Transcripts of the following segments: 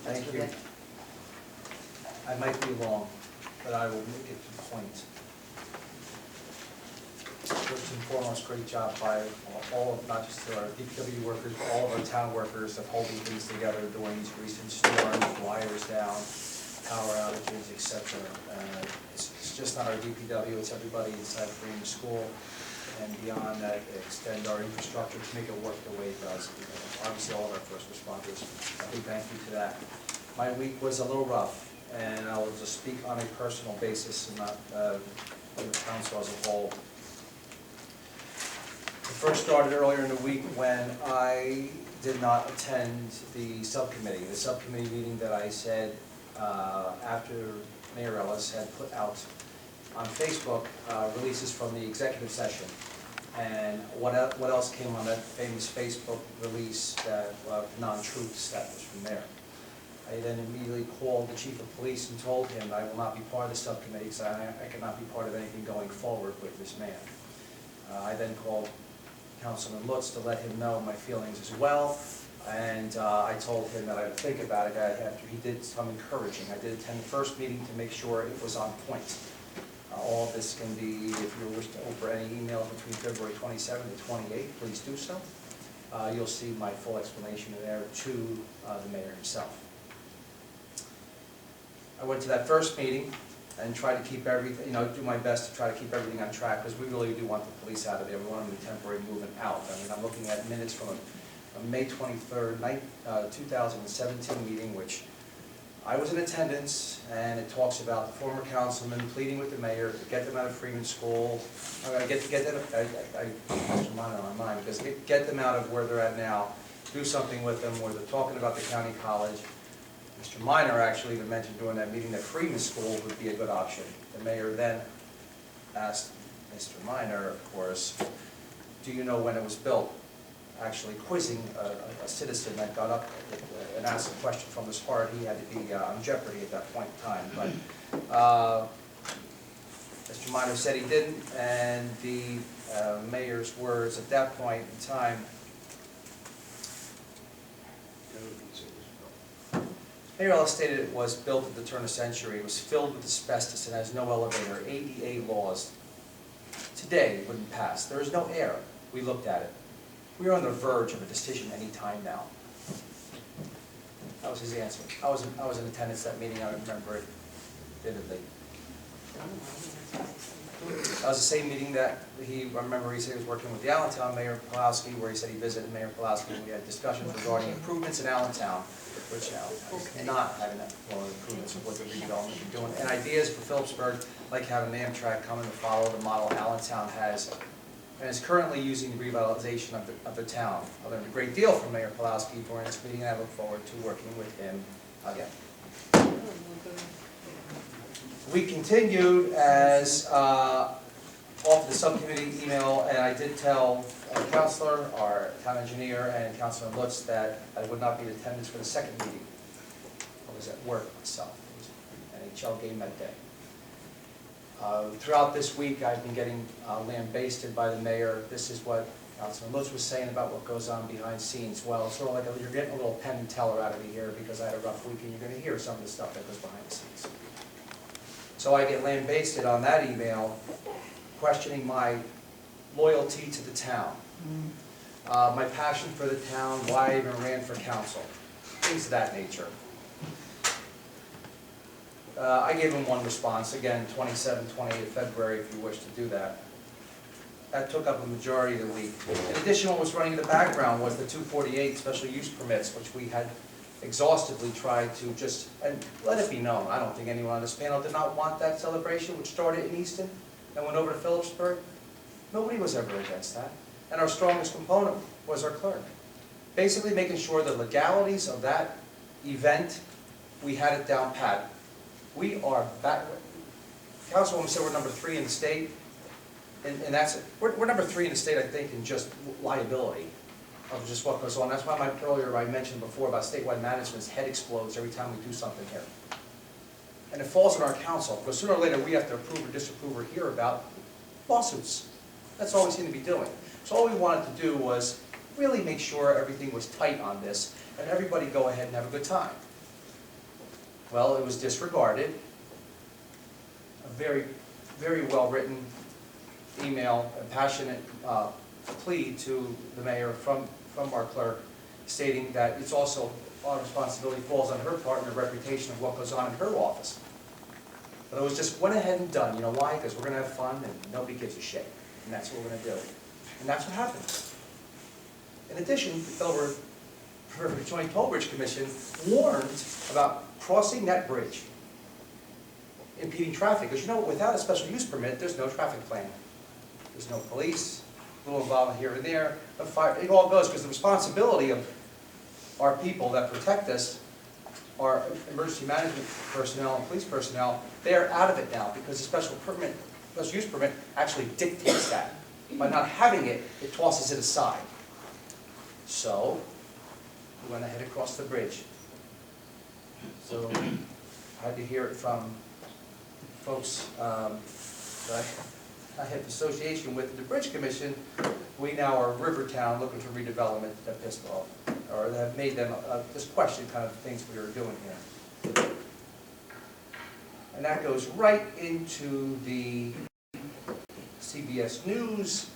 Thank you. I might be long, but I will make it to the point. First and foremost, great job by all of, not just our DPW workers, but all of our town workers of holding things together during these recent storms, wires down, power outages, etc. It's just not our DPW, it's everybody inside Freedom School, and beyond that, extend our infrastructure to make it work the way it does. Obviously, all of our first responders. A big thank you to that. My week was a little rough, and I will just speak on a personal basis and not for the council as a whole. It first started earlier in the week when I did not attend the subcommittee meeting that I said after Mayor Ellis had put out on Facebook releases from the executive session. And what else came on that famous Facebook release, that non-truths that was from there. I then immediately called the chief of police and told him I will not be part of the subcommittee because I cannot be part of anything going forward with this man. I then called Councilman Lutz to let him know my feelings as well, and I told him that I would think about it after he did some encouraging. I did attend the first meeting to make sure it was on point. All of this can be, if you wish to open any email between February 27th and 28th, please do so. You'll see my full explanation in there to the mayor himself. I went to that first meeting and tried to keep everything, do my best to try to keep everything on track, because we really do want the police out of there. We want them to temporary movement out. I mean, I'm looking at minutes from a May 23rd, 2017 meeting, which I was in attendance, and it talks about the former councilman pleading with the mayor to get them out of Freeman School. I'm going to get them, I have mine on my mind, because get them out of where they're at now, do something with them, where they're talking about the county college. Mr. Minor actually even mentioned during that meeting that Freeman School would be a good option. The mayor then asked Mr. Minor, of course, do you know when it was built? Actually quizzing a citizen that got up and asked a question from his heart. He had to be on jeopardy at that point in time. But Mr. Minor said he didn't, and the mayor's words at that point in time, Mayor Ellis stated it was built at the turn of the century. It was filled with asbestos and has no elevator. ADA laws today wouldn't pass. There is no air. We looked at it. We are on the verge of a decision any time now. That was his answer. I was in attendance at that meeting. I remember it vividly. That was the same meeting that I remember he said he was working with the Allentown Mayor Pulowski, where he said he visited Mayor Pulowski, and we had discussions regarding improvements in Allentown, which is not having that improvements of what the redevelopment is doing. And ideas for Phillipsburg, like having an Amtrak coming to follow the model Allentown has, and is currently using the revitalization of the town. I learned a great deal from Mayor Pulowski during this meeting, and I look forward to working with him again. We continued as off the subcommittee email, and I did tell our councilor, our town engineer, and Councilman Lutz that I would not be in attendance for the second meeting. I was at work myself. It was an NHL game that day. Throughout this week, I've been getting lambasted by the mayor. This is what Councilman Lutz was saying about what goes on behind scenes. Well, it's sort of like you're getting a little Penn and Teller out of me here because I had a rough week, and you're going to hear some of the stuff that goes behind the scenes. So I get lambasted on that email, questioning my loyalty to the town, my passion for the town, why I even ran for council, things of that nature. I gave him one response, again, 27th, 28th of February, if you wish to do that. That took up a majority of the week. In addition, what was running in the background was the 248 special use permits, which we had exhaustively tried to just, and let it be known, I don't think anyone on this panel did not want that celebration, which started in Easton and went over to Phillipsburg. Nobody was ever against that. And our strongest component was our clerk. Basically making sure the legalities of that event, we had it down pat. We are back. Councilwoman said we're number 3 in the state, and that's it. We're number 3 in the state, I think, in just liability of just what goes on. That's why earlier I mentioned before about statewide management's head explodes every time we do something here. And it falls on our council, because sooner or later we have to approve or disapprove or hear about lawsuits. That's all we seem to be doing. So all we wanted to do was really make sure everything was tight on this, and everybody go ahead and have a good time. Well, it was disregarded. A very, very well-written email, a passionate plea to the mayor from our clerk, stating that it's also our responsibility falls on her part and her reputation of what goes on in her office. But it was just went ahead and done. You know why? Because we're going to have fun and nobody gives a shit. And that's what we're going to do. And that's what happened. In addition, the Phillipsburg Joint Toll Bridge Commission warned about crossing that bridge, impeding traffic. Because you know, without a special use permit, there's no traffic plan. There's no police, a little involvement here and there, no fire. It all goes because the responsibility of our people that protect us, our emergency management personnel and police personnel, they are out of it now because the special use permit actually dictates that. By not having it, it tosses it aside. So, we went ahead across the bridge. So, I had to hear it from folks that I had association with the Bridge Commission. We now are Rivertown looking for redevelopment that pissed off, or that have made them just question kind of things we were doing here. And that goes right into the CBS News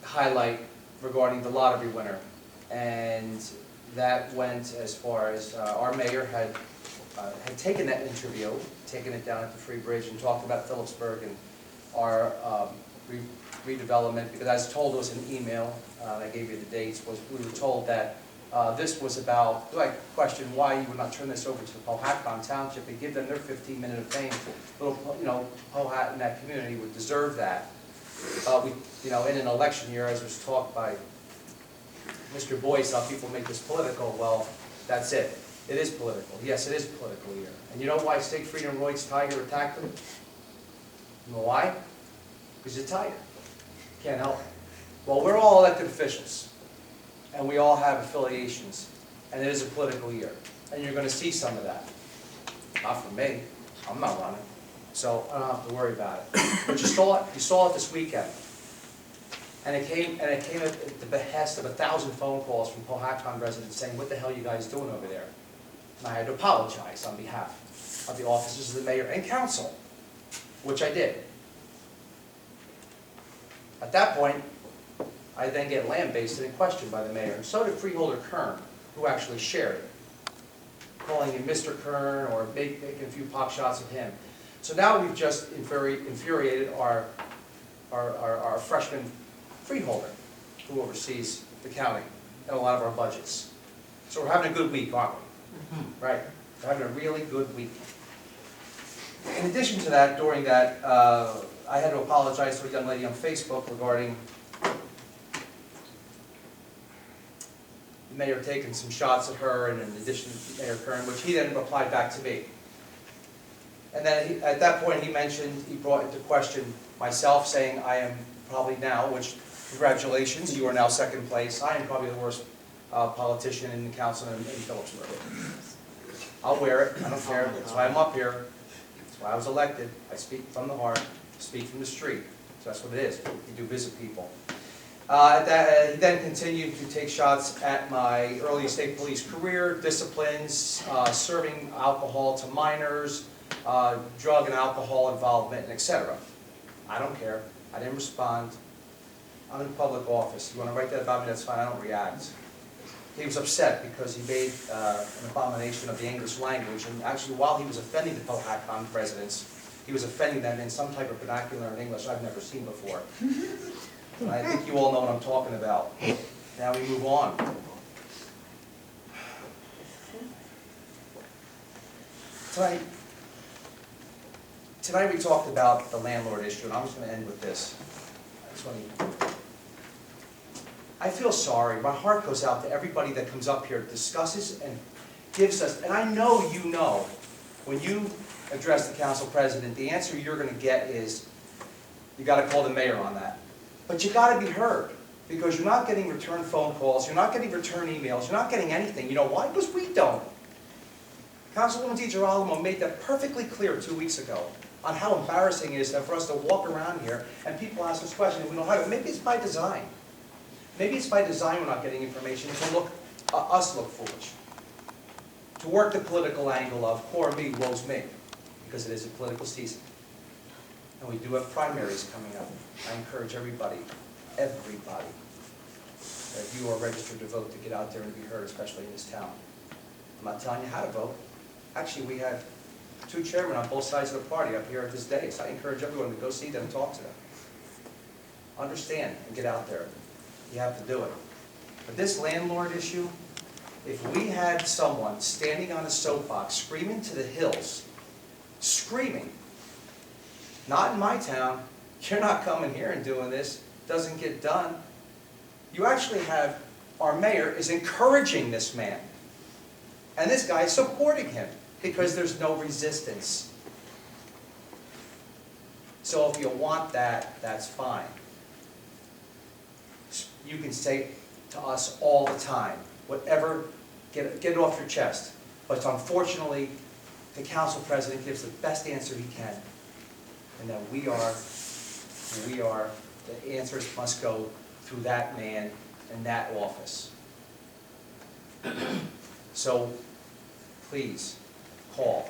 highlight regarding the lottery winner. And that went as far as our mayor had taken that interview, taken it down at the Free Bridge and talked about Phillipsburg and our redevelopment, because as told us in an email, I gave you the dates, was we were told that this was about, I questioned why you would not turn this over to the Powhatan Township and give them their 15-minute of fame. Little, you know, Powhatan, that community would deserve that. You know, in an election year, as was talked by Mr. Boyce, how people make this political, well, that's it. It is political. Yes, it is a political year. And you know why State Freedom Roy's tiger attacked him? You know why? Because he's a tiger. Can't help it. Well, we're all elected officials, and we all have affiliations, and it is a political year. And you're going to see some of that. Not from me. I'm not running. So I don't have to worry about it. But you saw it this weekend. And it came at the behest of 1,000 phone calls from Powhatan residents saying, what the hell are you guys doing over there? And I had to apologize on behalf of the officers of the mayor and council, which I did. At that point, I then get lambasted and questioned by the mayor, and so did Freeholder Kern, who actually shared it, calling him Mr. Kern or making a few pop shots at him. So now we've just infuriated our freshman freeholder, who oversees the county and a lot of our budgets. So we're having a good week, aren't we? Right? We're having a really good week. In addition to that, during that, I had to apologize to a young lady on Facebook regarding the mayor taking some shots at her, and in addition to Mayor Kern, which he then replied back to me. And then at that point he mentioned, he brought into question myself, saying I am probably now, which congratulations, you are now second place. I am probably the worst politician in the council in Phillipsburg. I'll wear it, I don't care, that's why I'm up here. That's why I was elected. I speak from the heart, speak from the street. So that's what it is, you do visit people. He then continued to take shots at my early state police career, disciplines, serving alcohol to minors, drug and alcohol involvement, and etc. I don't care. I didn't respond. I'm in public office. You want to write that about me, that's fine. I don't react. He was upset because he made an abomination of the English language, and actually while he was offending the Powhatan residents, he was offending them in some type of vernacular in English I've never seen before. And I think you all know what I'm talking about. Now we move on. Tonight we talked about the landlord issue, and I'm just going to end with this. I feel sorry. My heart goes out to everybody that comes up here, discusses and gives us, and I know you know, when you address the council president, the answer you're going to get is, you got to call the mayor on that. But you got to be heard, because you're not getting return phone calls, you're not getting return emails, you're not getting anything. You know why? Because we don't. Councilwoman DiGirolamo made that perfectly clear 2 weeks ago on how embarrassing it is for us to walk around here and people ask us questions and we don't have it. Maybe it's by design. Maybe it's by design we're not getting information to us look foolish. to work the political angle of poor me, woe's me, because it is a political season. And we do have primaries coming up. I encourage everybody, that if you are registered to vote, to get out there and be heard, especially in this town. I'm not telling you how to vote. Actually, we have 2 chairmen on both sides of the party up here at this day, so I encourage everyone to go see them and talk to them. Understand and get out there. You have to do it. But this landlord issue, if we had someone standing on a soapbox screaming to the hills, screaming, not in my town, you're not coming here and doing this, doesn't get done. You actually have, our mayor is encouraging this man. And this guy is supporting him because there's no resistance. So if you want that, that's fine. You can say to us all the time, whatever, get it off your chest. But unfortunately, the council president gives the best answer he can. And that the answers must go through that man in that office. So, please, call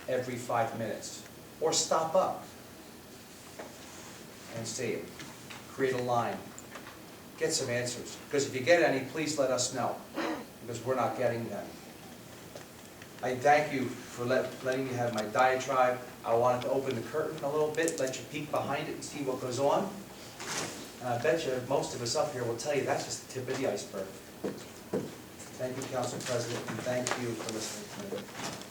every 5 minutes, or stop up and see it. Create a line. Get some answers. Because if you get any, please let us know, because we're not getting them. I thank you for letting me have my diatribe. I wanted to open the curtain a little bit, let you peek behind it and see what goes on. And I bet you most of us up here will tell you that's just the tip of the iceberg. Thank you, Council President, and thank you for listening to me.